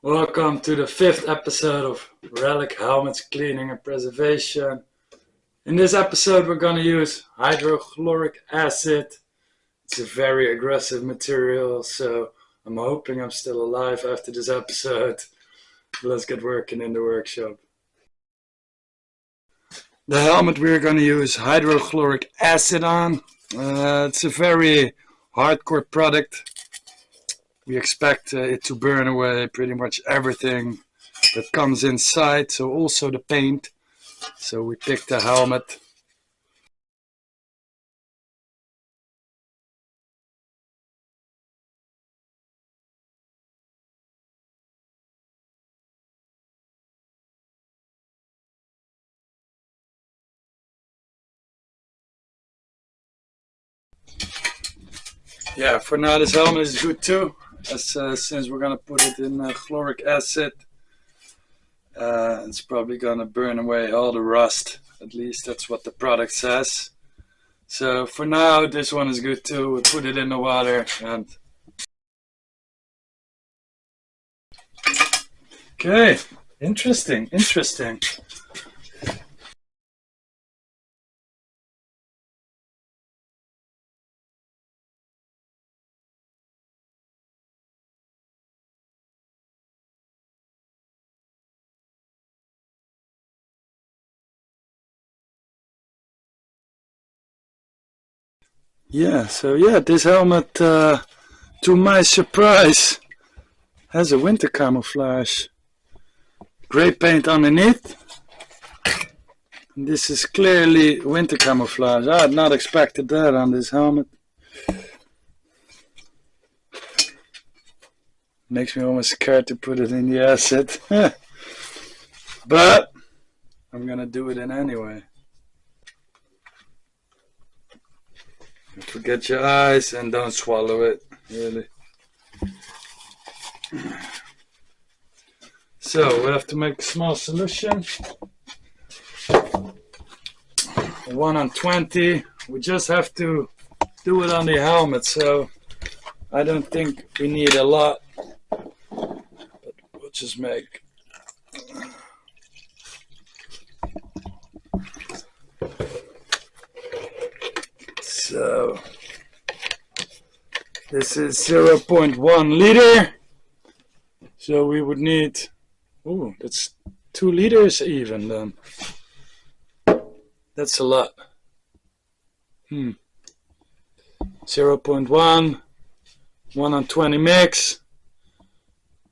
Welcome to the 5th episode of Relic Helmets Cleaning and Preservation. In this episode we're going to use hydrochloric acid. It's a very aggressive material, so I'm hoping I'm still alive after this episode. Let's get working in the workshop. The helmet we're going to use hydrochloric acid on. It's a very hardcore product. We expect it to burn away pretty much everything that comes inside, so also the paint. So we picked the helmet. Yeah, for now this helmet is good too, since we're gonna put it in chloric acid. It's probably gonna burn away all the rust. At least that's what the product says. So for now this one is good too. We'll put it in the water and okay, interesting. Yeah, this helmet, to my surprise, has a winter camouflage. Gray paint underneath. And this is clearly winter camouflage. I had not expected that on this helmet. Makes me almost scared to put it in the acid. But I'm gonna do it in anyway. Forget your eyes and don't swallow it, really. So we have to make a small solution. 1 on 20. We just have to do it on the helmet, so I don't think we need a lot. But we'll just make so this is 0.1 liter. So we would need, oh, that's 2 liters even then. That's a lot. 0.1, 1 on 20 mix.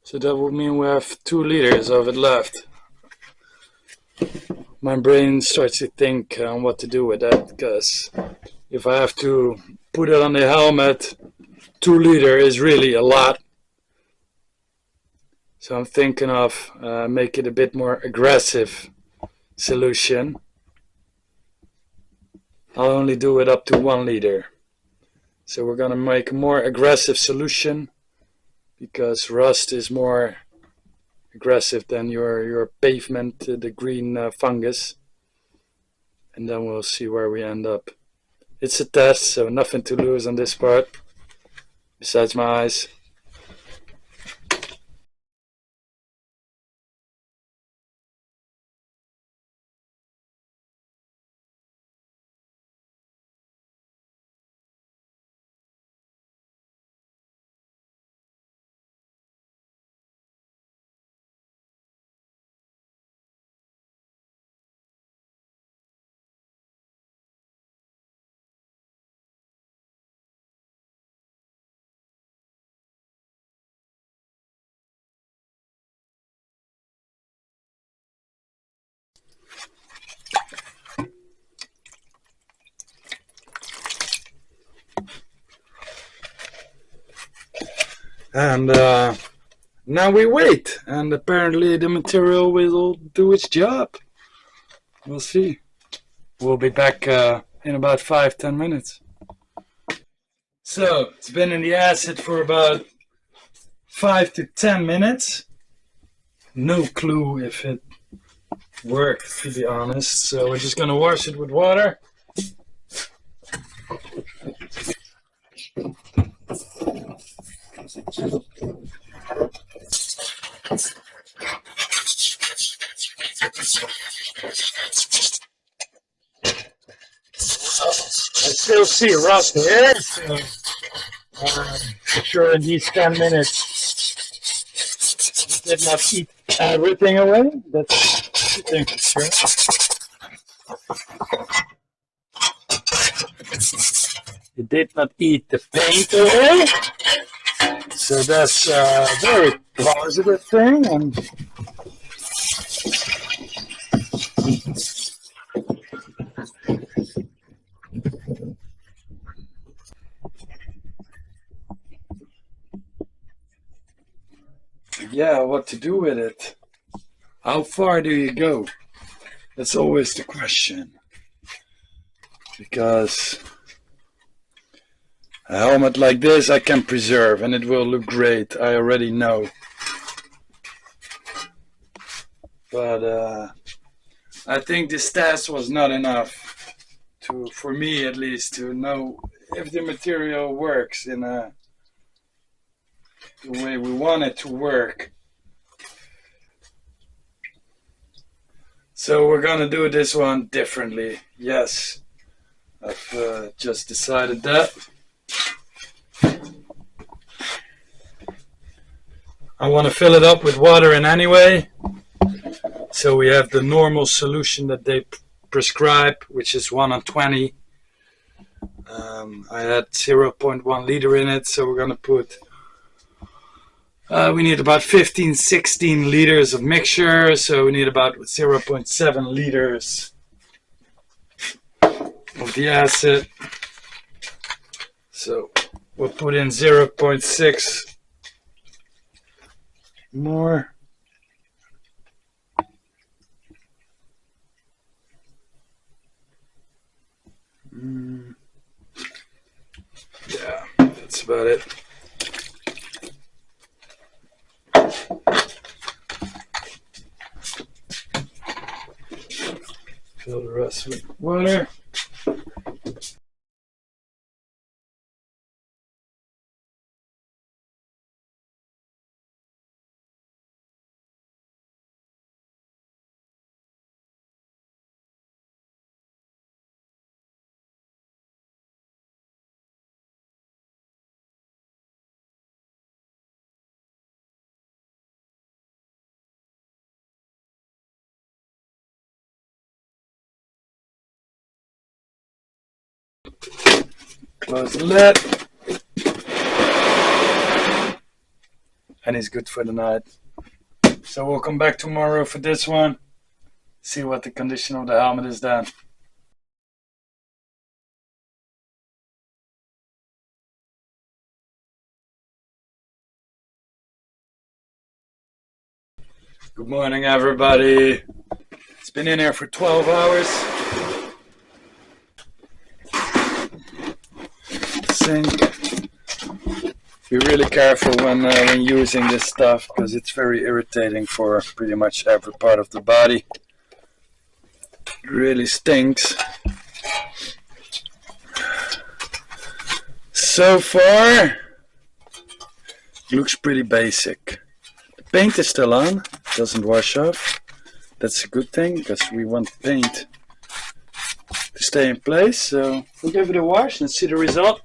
So that would mean we have 2 liters of it left. My brain starts to think on what to do with that, because if I have to put it on the helmet, 2 liter is really a lot. So I'm thinking of make it a bit more aggressive solution. I'll only do it up to 1 liter. So we're gonna make a more aggressive solution, because rust is more aggressive than your pavement, the green fungus. And then we'll see where we end up. It's a test, so nothing to lose on this part, besides my eyes. And now we wait, and apparently the material will do its job. We'll see. We'll be back in about 5-10 minutes. So it's been in the acid for about 5 to 10 minutes. No clue if it worked, to be honest. So we're just gonna wash it with water. I still see rust here, so for sure in these 10 minutes it did not eat everything away. That's the thing for sure. It did not eat the paint away, so that's a very positive thing. And yeah, what to do with it? How far do you go? That's always the question. Because a helmet like this I can preserve and it will look great, I already know. But I think this test was not enough for me at least, to know if the material works in the way we want it to work. So we're gonna do this one differently. Yes, I've just decided that. I want to fill it up with water in anyway. So we have the normal solution that they prescribe, which is 1 on 20. I had 0.1 liter in it, so we're going to put, we need about 15-16 liters of mixture, so we need about 0.7 liters of the acid. So we'll put in 0.6 more. Yeah, that's about it. Fill the rest with water. Close the lid. And it's good for the night. So we'll come back tomorrow for this one. See what the condition of the helmet is then. Good morning, everybody. It's been in here for 12 hours. Be really careful when using this stuff, because it's very irritating for pretty much every part of the body. It really stinks. So far, looks pretty basic. The paint is still on, doesn't wash off. That's a good thing, because we want paint to stay in place. So we'll give it a wash and see the result.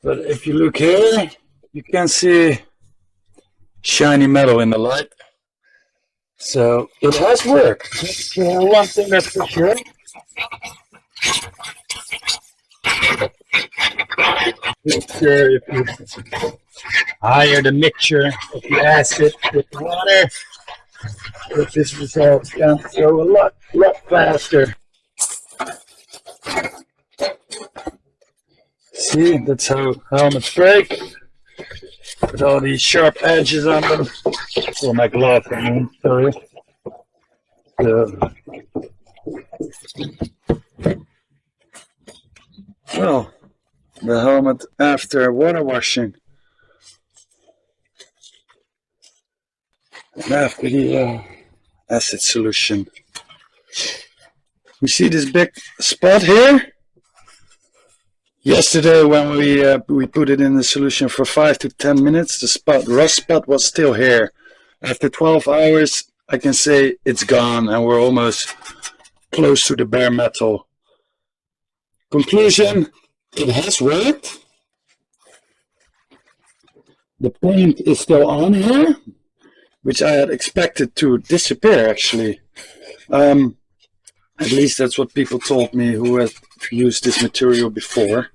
But if you look here, you can see shiny metal in the light. So it has worked. That's one thing that's for sure. Sure, if you higher the mixture of the acid with the water, with this result can go a lot faster. See, that's how helmets break. With all these sharp edges on them. Oh, my glove, I mean, sorry. So, well, the helmet after water washing. And after the acid solution. We see this big spot here. Yesterday when we put it in the solution for 5 to 10 minutes, the rust spot was still here. After 12 hours, I can say it's gone and we're almost close to the bare metal. Conclusion, it has worked. The paint is still on here, which I had expected to disappear actually. At least that's what people told me who have used this material before.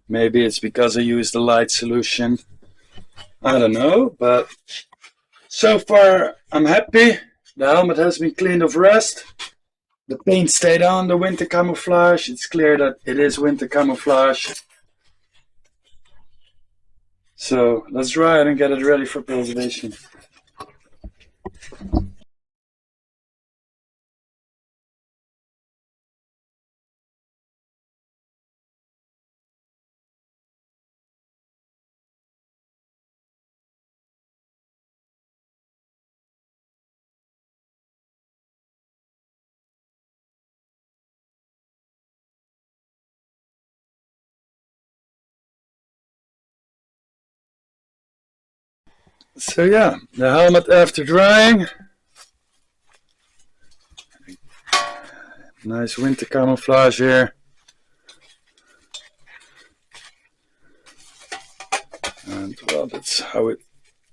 Maybe it's because I used a light solution. I don't know, but so far I'm happy. The helmet has been cleaned of rust. The paint stayed on, the winter camouflage. It's clear that it is winter camouflage. So let's dry it and get it ready for preservation. So yeah, the helmet after drying. Nice winter camouflage here. And well, that's how it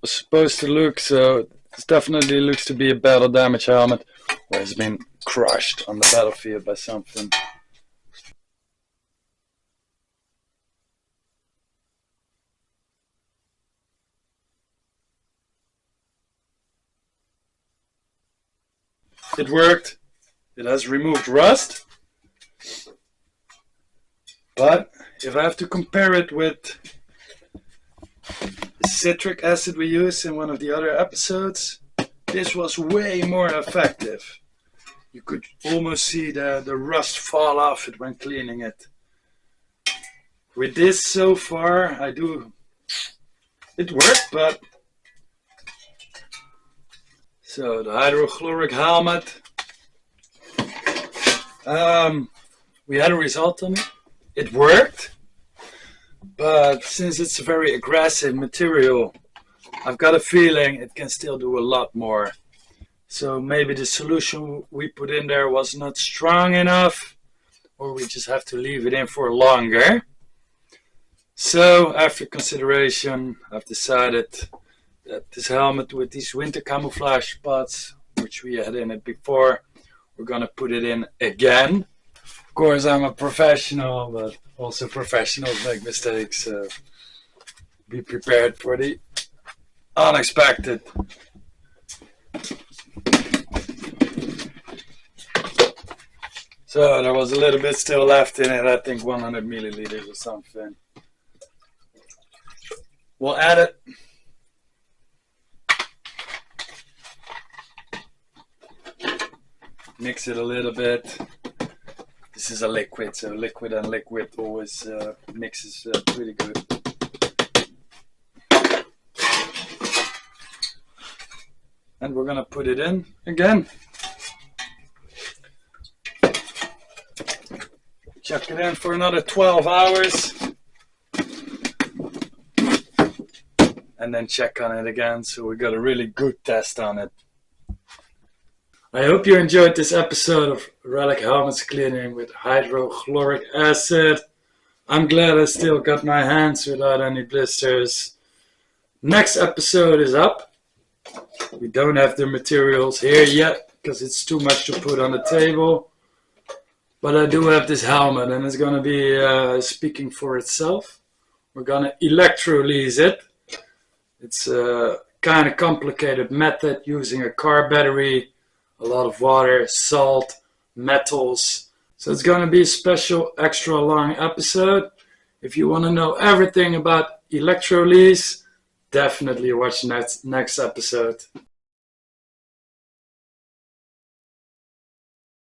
was supposed to look. So it definitely looks to be a battle damage helmet, or it's been crushed on the battlefield by something. It worked. It has removed rust. But if I have to compare it with citric acid we used in one of the other episodes, this was way more effective. You could almost see the rust fall off it when cleaning it. With this so far, it worked, but so the hydrochloric helmet, we had a result on it. It worked, but since it's a very aggressive material, I've got a feeling it can still do a lot more. So maybe the solution we put in there was not strong enough, or we just have to leave it in for longer. So after consideration, I've decided that this helmet with these winter camouflage spots, which we had in it before, we're gonna put it in again. Of course, I'm a professional, but also professionals make mistakes, so be prepared for the unexpected. So there was a little bit still left in it, I think 100 milliliters or something. We'll add it. Mix it a little bit. This is a liquid, so liquid and liquid always mixes pretty good. And we're gonna put it in again. Chuck it in for another 12 hours. And then check on it again, so we got a really good test on it. I hope you enjoyed this episode of Relic Helmets Cleaning with hydrochloric acid. I'm glad I still got my hands without any blisters. Next episode is up. We don't have the materials here yet because it's too much to put on the table. But I do have this helmet and it's going to be speaking for itself. We're going to electrolyse it. It's a kind of complicated method using a car battery, a lot of water, salt, metals. So it's going to be a special extra long episode. If you want to know everything about electrolyse, definitely watch next episode.